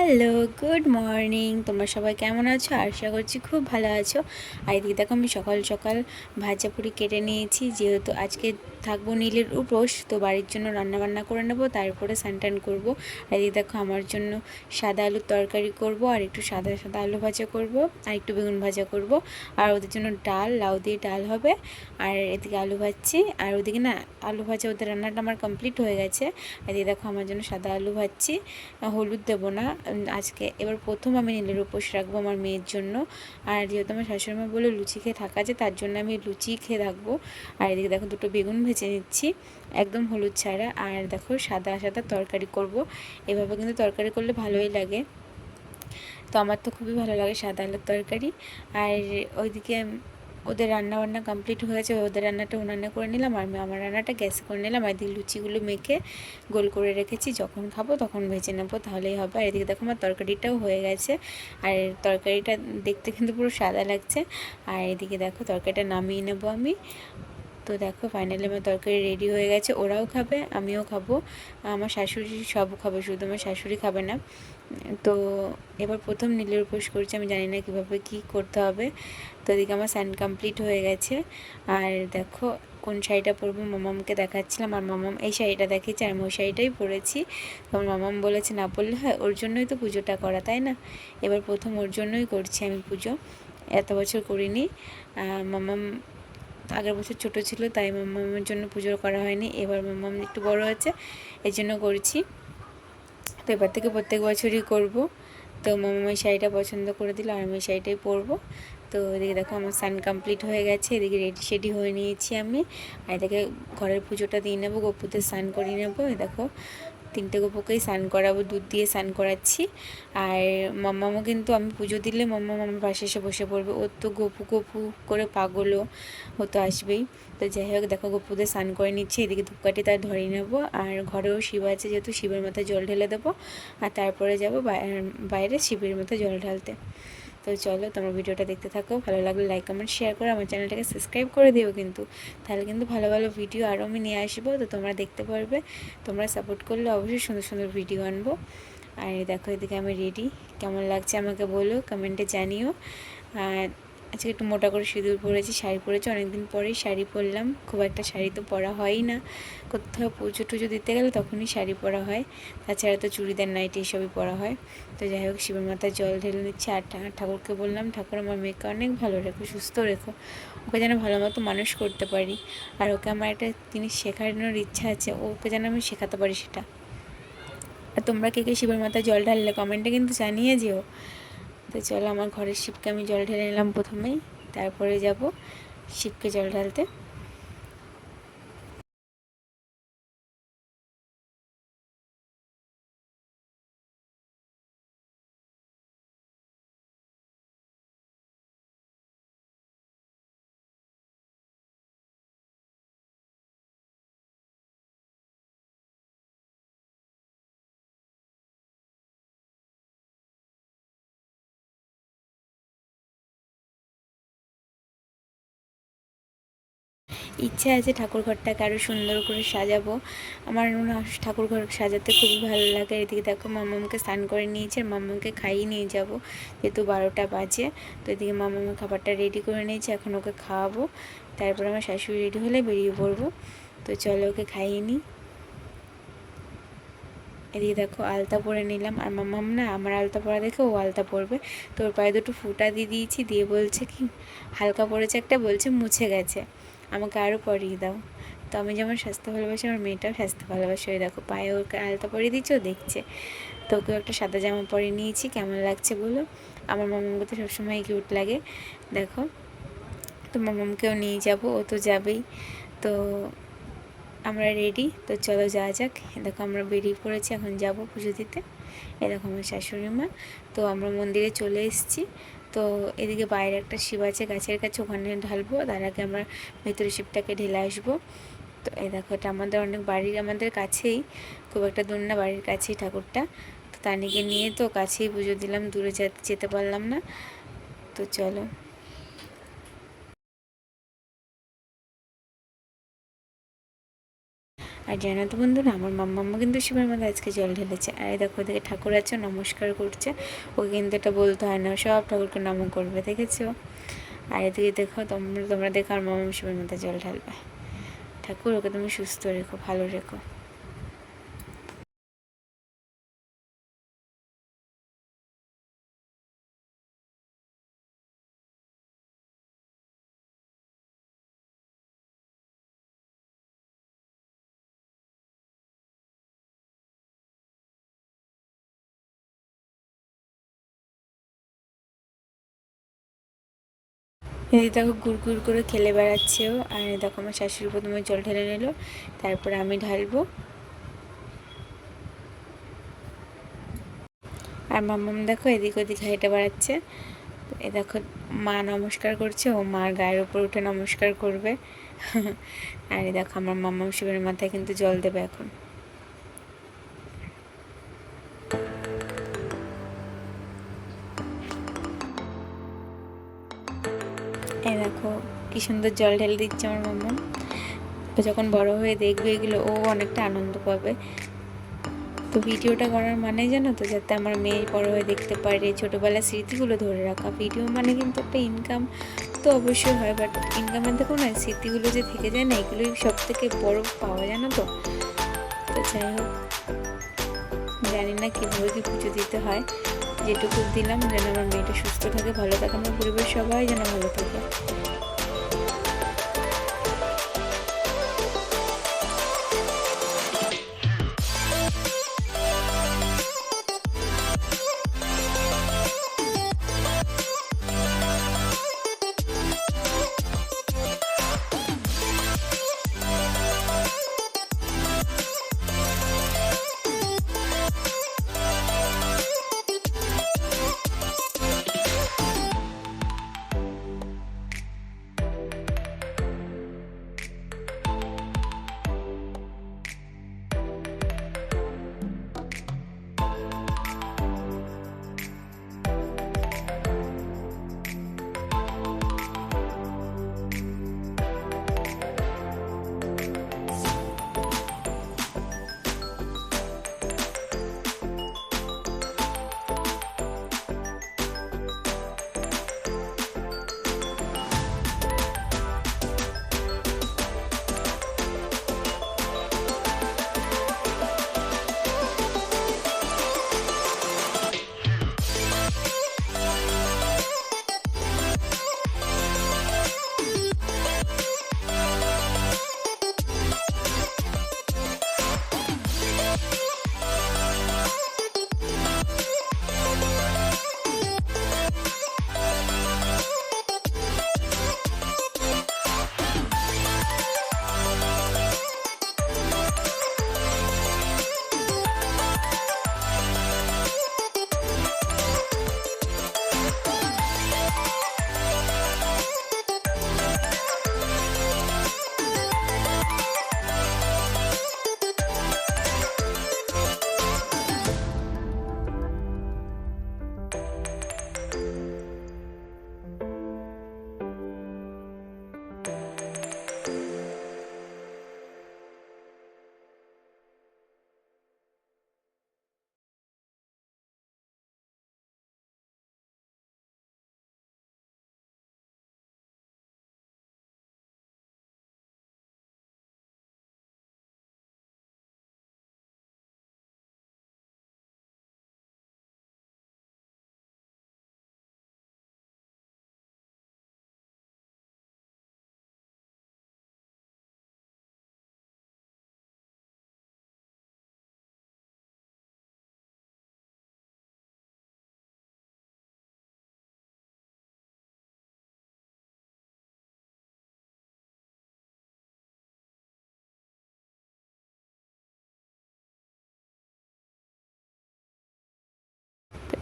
Hello, good morning. তোমরা সবাই কেমন আছো? আশা করছি খুব ভালো আছো। আর এদিকে দেখো আমি সকাল সকাল ভাজা পুরি কেটে নিয়েছি, যেহেতু আজকে থাকবো নীলের উপোস, তো বাড়ির জন্য রান্নাবান্না করে নেবো, তারপরে স্নান টান করবো। আর এদিকে দেখো আমার জন্য সাদা আলুর তরকারি করব, আর একটু সাদা সাদা আলু ভাজা করব, আর একটু বেগুন ভাজা করব, আর ওদের জন্য ডাল, লাউ দিয়ে ডাল হবে। আর এদিকে আলু ভাজছি, আর ওদিকে না আলু ভাজা, ওদের রান্নাটা আমার কমপ্লিট হয়ে গেছে। আর এদিকে দেখো আমার জন্য সাদা আলু ভাজছি, হলুদ দেবো না আজকে। এবার প্রথম আমি নীলের উপোস রাখবো আমার মেয়ের জন্য। আর যেহেতু আমার শাশুড়িমা বলে লুচি খেয়ে থাকা আছে, তার জন্য আমি লুচি খেয়ে থাকবো। আর এদিকে দেখো দুটো বেগুন ভেজে নিচ্ছি একদম হলুদ ছাড়া। আর দেখো সাদা সাদা তরকারি করব। এভাবে কিন্তু তরকারি করলে ভালোই লাগে, তো আমার তো খুবই ভালো লাগে সাদা আলুর তরকারি। আর ওইদিকে ওদের রান্না কমপ্লিট হয়ে গেছে, ওদের রান্নাটা উনানে করে নিলাম, আর আমার রান্নাটা গ্যাসে করে নিলাম। আর এদিকে লুচিগুলো মেখে গোল করে রেখেছি, যখন খাবো তখন ভেজে নেবো, তাহলেই হবে। আর এদিকে দেখো আমার তরকারিটাও হয়ে গেছে, আর তরকারিটা দেখতে কিন্তু পুরো সাদা লাগছে। আর এদিকে দেখো তরকারিটা নামিয়ে নেবো আমি। তো দেখো ফাইনালি আমার তরকারি রেডি হয়ে গেছে, ওরাও খাবে আমিও খাবো, আমার শাশুড়ি সব খাবে, শুধু আমার শাশুড়ি খাবে না। তো এবার প্রথম নীলের উপোস করছি, আমি জানি না কীভাবে কী করতে হবে। তো এদিকে আমার স্নান কমপ্লিট হয়ে গেছে। আর দেখো কোন শাড়িটা পরবো মামামকে দেখাচ্ছিলাম, আর মামাম এই শাড়িটা দেখেছি, আর আমি ওই শাড়িটাই পরেছি। তখন মামাম বলেছে না পরলে হয়, ওর জন্যই তো পুজোটা করা, তাই না? এবার প্রথম ওর জন্যই করছি আমি পুজো, এত বছর করিনি। মামাম আগের বছর ছোটো ছিল, তাই মামামের জন্য পুজো করা হয়নি, এবার মামাম একটু বড় আছে এই জন্য করছি। তো এবার থেকে প্রত্যেক বছরই করব। তো মামা এই শাড়িটা পছন্দ করে দিল, আর আমি এই শাড়িটাই পরবো। তো এদিকে দেখো আমার স্নান কমপ্লিট হয়ে গেছে, এদিকে রেডি হয়ে নিয়েছি আমি। আর এদিকে ঘরের পুজোটা দিয়ে নেবো, গপুতে স্নান করিয়ে নেবো। দেখো তিনটে গপুকেই স্নান করাবো, দুধ দিয়ে স্নান করাচ্ছি। আর মাম্মামও কিন্তু আমি পুজো দিলে মাম্মাম আমার পাশে এসে বসে পড়বে, ও তো গপু গপু করে পাগলও, ও তো আসবেই। তো যাই হোক দেখো গপুদের স্নান করে নিচ্ছি, এদিকে ধূপকাঠি তার ধরিয়ে নেবো। আর ঘরেও শিব আছে, যেহেতু শিবের মাথায় জল ঢেলে দেবো, আর তারপরে যাবো বাইরে শিবের মাথায় জল ঢালতে। তো চলো তোমরা ভিডিওটা দেখতে থাকো, ভালো লাগলে লাইক কমেন্ট শেয়ার করে আমার চ্যানেলটাকে সাবস্ক্রাইব করে দিও কিন্তু, তাহলে কিন্তু ভালো ভালো ভিডিও আরও আমি নিয়ে আসবো, তো তোমরা দেখতে পারবে। তোমরা সাপোর্ট করলে অবশ্যই সুন্দর সুন্দর ভিডিও আনবো। আর দেখো এদিকে আমি রেডি, কেমন লাগছে আমাকে বলো, কমেন্টে জানিও। আর আজকে একটু মোটা করে সিঁদুর পরেছি, শাড়ি পরেছি, অনেকদিন পরেই শাড়ি পরলাম, খুব একটা শাড়ি তো পরা হয়ই না, কোথাও পুজো টুজো দিতে গেলে তখনই শাড়ি পরা হয়, তাছাড়া তো চুড়িদার নাইটি এসবই পরা হয়। তো যাই হোক শিবের মাথায় জল ঢেলে নিচ্ছি। আর ঠাকুরকে বললাম, ঠাকুর আমার মেয়েকে অনেক ভালো রেখো, সুস্থ রেখো, ওকে যেন ভালো মতো মানুষ করতে পারি। আর ওকে আমার একটা জিনিস শেখানোর ইচ্ছা আছে, ওকে যেন আমি শেখাতে পারি সেটা। আর তোমরা কে কে শিবের মাথায় জল ঢাললে কমেন্টে কিন্তু জানিয়ে যেও। তো চলো আমার ঘরের শিবকে আমি জল ঢেলে নিলাম প্রথমেই, তারপরে যাব শিবকে জল ঢালতে। ইচ্ছা আছে ঠাকুর ঘরটাকে আরও সুন্দর করে সাজাবো, আমার ঠাকুর ঘর সাজাতে খুবই ভালো লাগে। এদিকে দেখো মামামকে স্নান করে নিয়েছে, আর মামামকে খাইয়ে নিয়ে যাব, যেহেতু 12টা বাজে। তো এদিকে মামামের খাবারটা রেডি করে নিয়েছি, এখন ওকে খাওয়াবো, তারপরে আমার শাশুড়ি রেডি হলে বেরিয়ে পড়বো। তো চলো ওকে খাইয়ে নিই। এদিকে দেখো আলতা পরে নিলাম, আর মাম্মাম না আমার আলতা পরা দেখে ও আলতা পরবে, তো ওর পায়ে দুটো ফুটা দিয়ে দিয়েছি, দিয়ে বলছে কি হালকা পড়েছে একটা, বলছে মুছে গেছে, আমাকে আরও পরিয়ে দাও। তো আমি যেমন স্বাস্থ্য ভালোবাসি, আমার মেয়েটাও স্বাস্থ্য ভালোবাসে, ওই দেখো পায়ে ওকে আলতা পরিয়ে দিচ্ছে, ও দেখছে। তো ওকেও একটা সাদা জামা পরিয়ে নিয়েছি, কেমন লাগছে বলো, আমার মামামকে তো সবসময় কিউট লাগে দেখো। তো মামামকেও নিয়ে যাব, ও তো যাবেই। তো আমরা রেডি, তো চলো যাওয়া যাক। দেখো আমরা বেরিয়ে পড়েছি, এখন যাব পুজো দিতে। এরকম আমার শাশুড়ি মা। তো আমরা মন্দিরে চলে এসেছি। তো এদিকে বাইরে একটা শিব আছে গাছের কাছে, ওখানে ঢালবো, তার আগে আমরা ভেতরে শিবটাকে ঢেলে আসবো। তো এই দেখো এটা আমাদের অনেক বাড়ির আমাদের কাছেই, খুব একটা দূর না, বাড়ির কাছেই ঠাকুরটা। তো তানিকে নিয়ে তো কাছেই পুজো দিলাম, দূরে যেতে পারলাম না। তো চলো। আর আর জানো তো বন্ধুরা, আমার মাম্মা কিন্তু শিবের মাথায় আজকে জল ঢেলেছে। আর এই দেখো ওদিকে ঠাকুর আছে, নমস্কার করছে। ওকে কিন্তু এটা বলতে হয় না, সব ঠাকুরকে নম করবে, দেখেছো? আর এদিকে দেখো, তোমরা দেখো আর মাম্মা শিবের মাথায় জল ঢালবে। ঠাকুর, ওকে তুমি সুস্থ রেখো, ভালো রেখো। এই দেখো গুড় গুড় করে খেলে বেড়াচ্ছেও। আর দেখো আমার শাশুড়ি প্রথমে জল ঢেলে নিল, তারপরে আমি ঢালবো। আর মাম্মাম দেখো এদিক ওদিক হেঁটে বেড়াচ্ছে। এ দেখো মা নমস্কার করছে, ও মার গায়ের উপর উঠে নমস্কার করবে। আর এই দেখো আমার মাম্মাম শিবের মাথায় কিন্তু জল দেবে এখন। এই দেখো কি সুন্দর জল ঢেলে দিচ্ছে আমার মাম্মাম। ও যখন বড় হয়ে দেখবে এগুলো, ও অনেকটা আনন্দ পাবে। তো ভিডিওটা করার মানে জানো তো, যাতে আমার মেয়ে বড় হয়ে দেখতে পারে, ছোটোবেলার স্মৃতিগুলো ধরে রাখা। ভিডিও মানে কিন্তু একটা ইনকাম তো অবশ্যই হয়, বাট ইনকামের দেখো না, স্মৃতিগুলো যে থেকে যায় না, এগুলোই সব থেকে বড় পাওয়া, জানো তো। তো যাই হোক, জানি না কীভাবে কি পুজো দিতে হয়, যেটুকু দিলাম যেন আমার মেয়েটা সুস্থ থাকে, ভালো থাকে, আমার পরিবার সবাই যেন ভালো থাকে।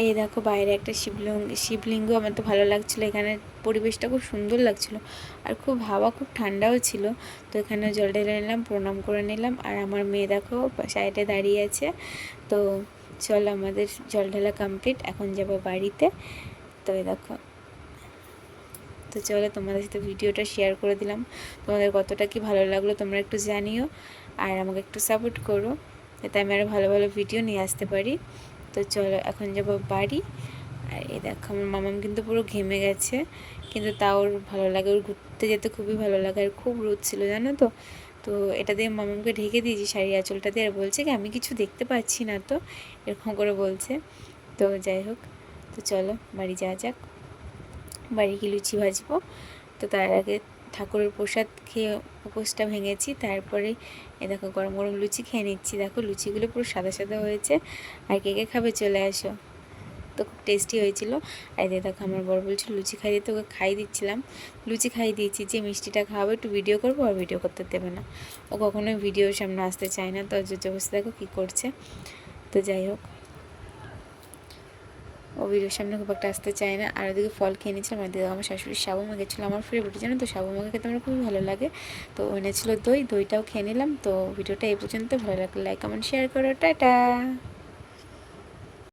এই দেখো বাইরে একটা শিবলিঙ্গ আমার তো ভালো লাগছিলো, এখানে পরিবেশটা খুব সুন্দর লাগছিলো, আর খুব হাওয়া, খুব ঠান্ডাও ছিল। তো এখানে জল ঢেলে নিলাম, প্রণাম করে নিলাম। আর আমার মেয়ে দেখো সাইডে দাঁড়িয়ে আছে। তো চলো, আমাদের জল ঢালা কমপ্লিট, এখন যাব বাড়িতে। তো এই দেখো, তো চলো তোমাদের সাথে ভিডিওটা শেয়ার করে দিলাম। তোমাদের কতটা কি ভালো লাগলো তোমরা একটু জানিও। আর আমাকে একটু সাপোর্ট করো, যাতে আমি আরও ভালো ভালো ভিডিও নিয়ে আসতে পারি। তো চলো এখন যাবো বাড়ি। আর এই দেখো আমার মামাম কিন্তু পুরো ঘেমে গেছে, কিন্তু তাও ওর ভালো লাগে, ওর ঘুরতে যেতে খুবই ভালো লাগে। আর খুব রোদ ছিল জানো তো। তো এটা দিয়ে মামামকে ঢেকে দিয়েছি শাড়ি আঁচলটা দিয়ে, আর বলছে কি আমি কিছু দেখতে পাচ্ছি না, তো এরকম করে বলছে। তো যাই হোক, তো চলো বাড়ি যাওয়া যাক। বাড়ি গিয়ে লুচি ভাজবো। তো তার আগে ঠাকুরের প্রসাদ খেয়ে উপোসটা ভেঙেছি, তারপরে এ দেখো গরম গরম লুচি খেয়ে নিচ্ছি। দেখো লুচিগুলো পুরো সাদা সাদা হয়েছে, আর কে কে খাবে চলে আসো। তো খুব টেস্টি হয়েছিল। আর এদের দেখো আমার বড় বলছিল লুচি খাই দিতে, ওকে খাই দিচ্ছিলাম। লুচি খাই দিয়েছি, যে মিষ্টিটা খাওয়াবো একটু ভিডিও করবো, আর ভিডিও করতে দেবে না, ও কখনোই ভিডিওর সামনে আসতে চায় না। তো জোরজবরদস্তি দেখো কী করছে। তো যাই হোক, ও ভিডিওর সামনে খুব একটা আসতে চায় না। আর ওদিকে ফল খেয়ে নিচ্ছিলাম। আর দিকে আমার শাশুড়ি সাবু মাখা গেছিলো, আমার ফেভারিট জানো তো, সাবু মাখা খেতে আমার খুবই ভালো লাগে। তো এনেছিলো দইটাও খেয়ে নিলাম। তো ভিডিওটা এই পর্যন্ত, ভালো লাগলে লাইক কমেন্ট শেয়ার করো, টাটা।